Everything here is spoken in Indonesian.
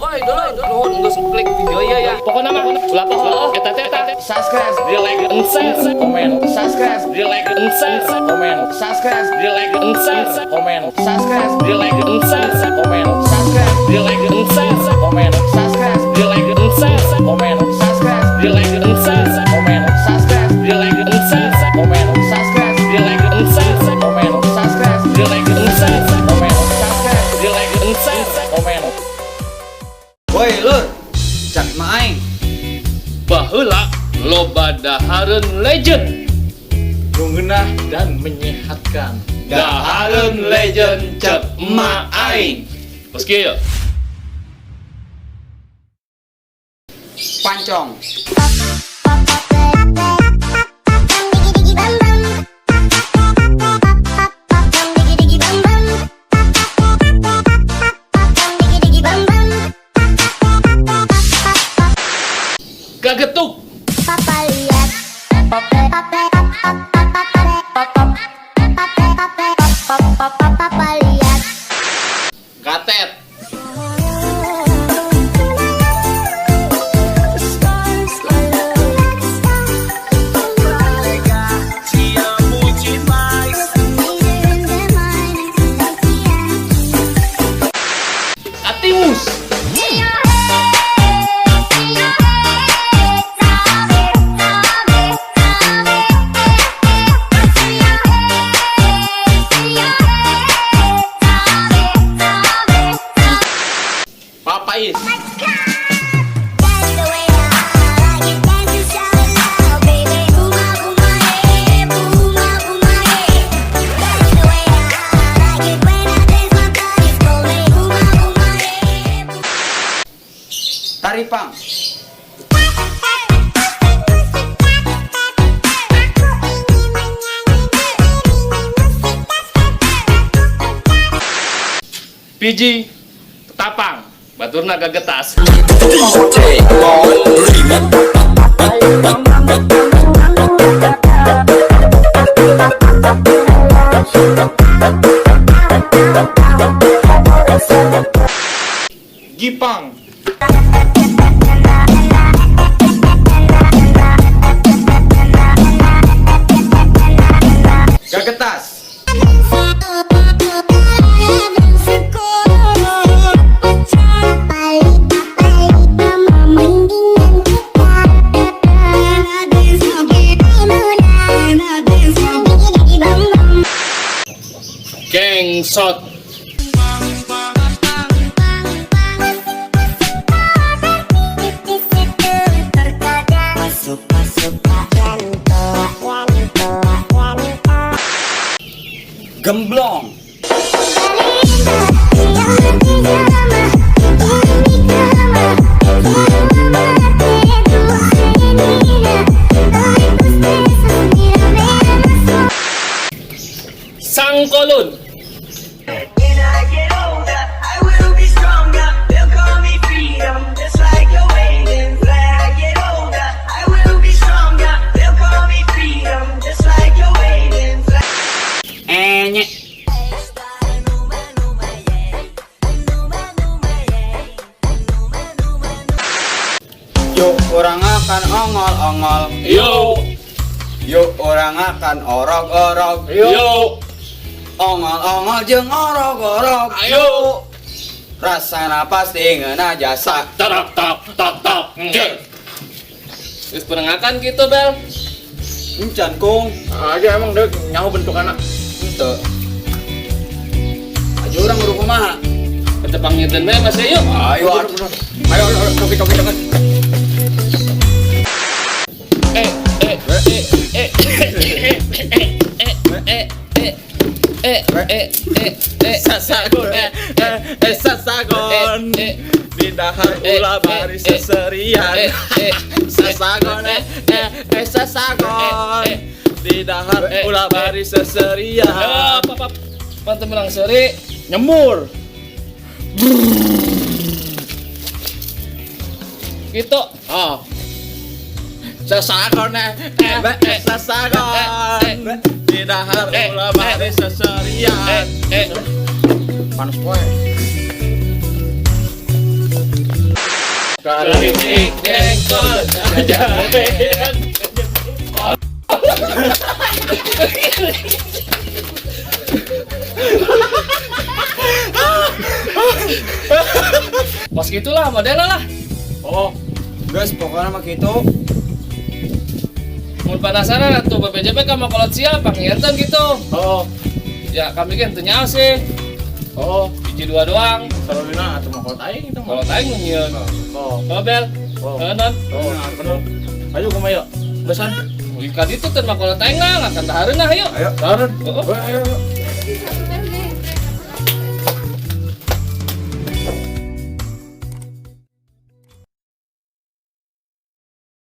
Woi, dulu geus klik video ieu ya. Pokona mah ulah poho eta teh Subscribe, di like and share, komen. subscribe, Di like and share, komen. subscribe, Di like and share, komen. subscribe, Di like and share, komen. subscribe, Di like and share, komen. subscribe, Di like and share, komen. subscribe, Di like and share, komen. subscribe, Di like and share, komen. subscribe, Di like and share, komen. subscribe, Di like and share, komen. subscribe. Di like and share, komen. Woi, Lur, cak maing. Baheula loba dahareun legend. Ngeunah dan menyehatkan. Dahareun legend cep emak aing. Terus kieu. Pancong. Kagetuk. Papa lihat, Papa lihat. Katet. Atimus. Papais. Taripang. Piji. Ketapang. Baturna gagetas. Gipang. Gagetas. Gengsot. Gemblong. Sangkolun. When I get older, I will be stronger. They'll call me freedom, just like a waving flag. Get older, I will be stronger. They'll call me freedom, just like a waving flag. Enyek. Yuk orang akan ongol-ongol. Yo. Yuk orang akan orok-orok. Yo. Ongol-ongol jeung orok-orok. Ayo. Rasana pasti ngeuna jasa. Tarap tap tap tap. Terus perengakan gitu Bel. Encan kung. Aja emang dek nyaho bentuk anak. Henteu. Aju urang kudu kumaha? Ketepang nyeten Bel Mas yuk. Ayo atuh. Ayo toki-toki dengan. Sasagon di dahar ulah bari seserian. Sasagon sasagon di dahar ulah bari seserian. Apa panten bilang seri Nyemur. gitu. Oh. Sasagon sasagon di dahar ulah bari seserian. Panas poe. Keriting jengkol jajan. Pas gitulah modelnya lah. Oh, Guys, pokoknya mah gitu. Mun penasaran atuh BPJP ka makolot sia pangieutan gitu. oh, Ya kami kan teu nyaho sih. oh. Hiji dua doang. Kalau dina atau mau kolot aing itu Kalau aing nu nyieun. Oh, Bel. oh, Non. oh, bener. Ayo kumaha yuk. Besan. Ka ditu teh makolot aing lah akan dahareun lah ayo. Ayo. Taruh. Oh. Ayo.